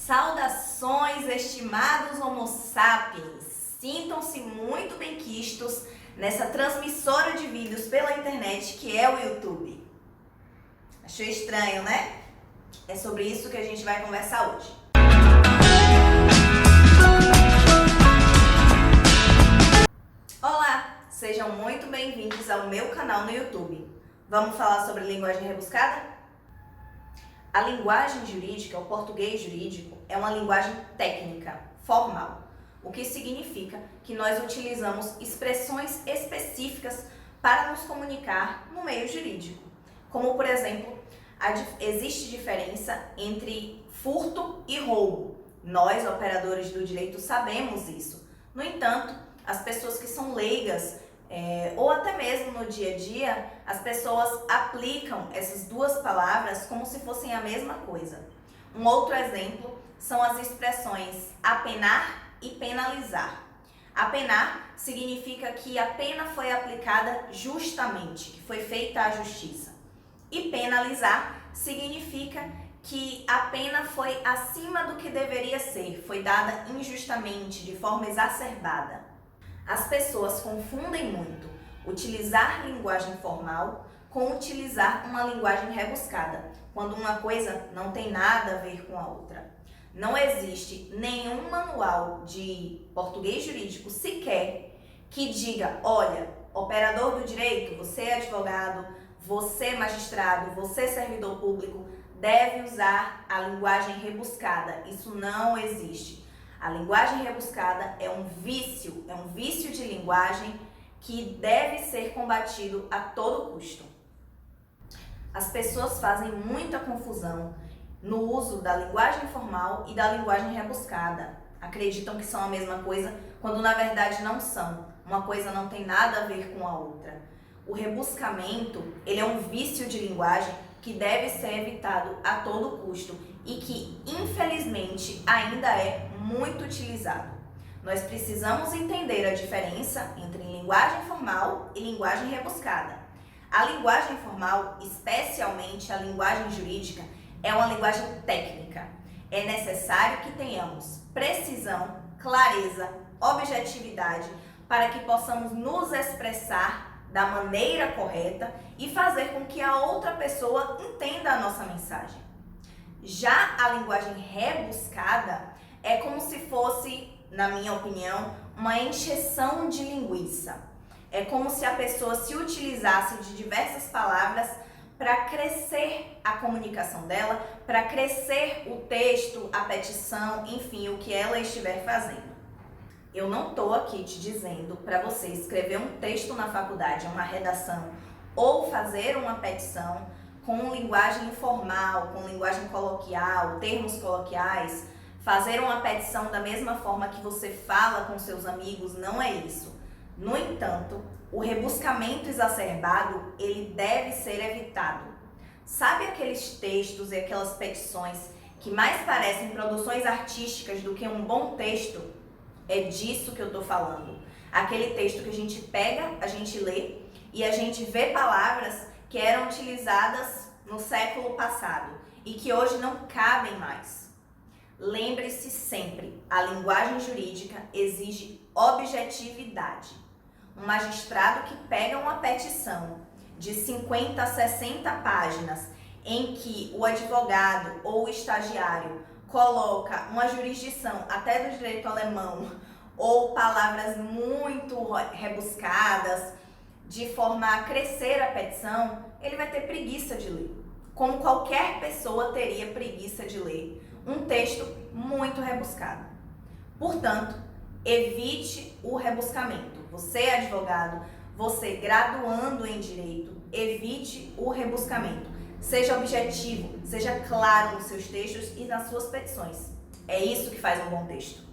Saudações, estimados Homo sapiens! Sintam-se muito bem-quistos nessa transmissora de vídeos pela internet que é o YouTube. Achou estranho, né? É sobre isso que a gente vai conversar hoje. Olá! Sejam muito bem-vindos ao meu canal no YouTube. Vamos falar sobre linguagem rebuscada? A linguagem jurídica, o português jurídico, é uma linguagem técnica, formal, o que significa que nós utilizamos expressões específicas para nos comunicar no meio jurídico. Como, por exemplo, existe diferença entre furto e roubo. Nós, operadores do direito, sabemos isso. No entanto, as pessoas que são leigas, ou até mesmo no dia a dia, as pessoas aplicam essas duas palavras como se fossem a mesma coisa. Um outro exemplo são as expressões apenar e penalizar. Apenar significa que a pena foi aplicada justamente, que foi feita a justiça. E penalizar significa que a pena foi acima do que deveria ser, foi dada injustamente, de forma exacerbada. As pessoas confundem muito utilizar linguagem formal com utilizar uma linguagem rebuscada, quando uma coisa não tem nada a ver com a outra. Não existe nenhum manual de português jurídico sequer que diga, olha, operador do direito, você é advogado, você magistrado, você servidor público, deve usar a linguagem rebuscada. Isso não existe. A linguagem rebuscada é um vício de linguagem que deve ser combatido a todo custo. As pessoas fazem muita confusão no uso da linguagem formal e da linguagem rebuscada. Acreditam que são a mesma coisa, quando na verdade não são. Uma coisa não tem nada a ver com a outra. O rebuscamento, ele é um vício de linguagem que deve ser evitado a todo custo e que, infelizmente, ainda é muito utilizado. Nós precisamos entender a diferença entre linguagem formal e linguagem rebuscada. A linguagem formal, especialmente a linguagem jurídica, é uma linguagem técnica. É necessário que tenhamos precisão, clareza, objetividade para que possamos nos expressar da maneira correta e fazer com que a outra pessoa entenda a nossa mensagem. Já a linguagem rebuscada é como se fosse, na minha opinião, uma encheção de linguiça. É como se a pessoa se utilizasse de diversas palavras para crescer a comunicação dela, para crescer o texto, a petição, enfim, o que ela estiver fazendo. Eu não estou aqui te dizendo para você escrever um texto na faculdade, uma redação, ou fazer uma petição com linguagem informal, com linguagem coloquial, termos coloquiais, fazer uma petição da mesma forma que você fala com seus amigos, não é isso. No entanto, o rebuscamento exacerbado, ele deve ser evitado. Sabe aqueles textos e aquelas petições que mais parecem produções artísticas do que um bom texto? É disso que eu estou falando. Aquele texto que a gente pega, a gente lê e a gente vê palavras que eram utilizadas no século passado e que hoje não cabem mais. Lembre-se sempre, a linguagem jurídica exige objetividade. Um magistrado que pega uma petição de 50 a 60 páginas em que o advogado ou o estagiário coloca uma jurisdição até do direito alemão ou palavras muito rebuscadas de forma a crescer a petição, ele vai ter preguiça de ler. Como qualquer pessoa teria preguiça de ler um texto muito rebuscado. Portanto, evite o rebuscamento. Você é advogado, você graduando em direito, evite o rebuscamento. Seja objetivo, seja claro nos seus textos e nas suas petições. É isso que faz um bom texto.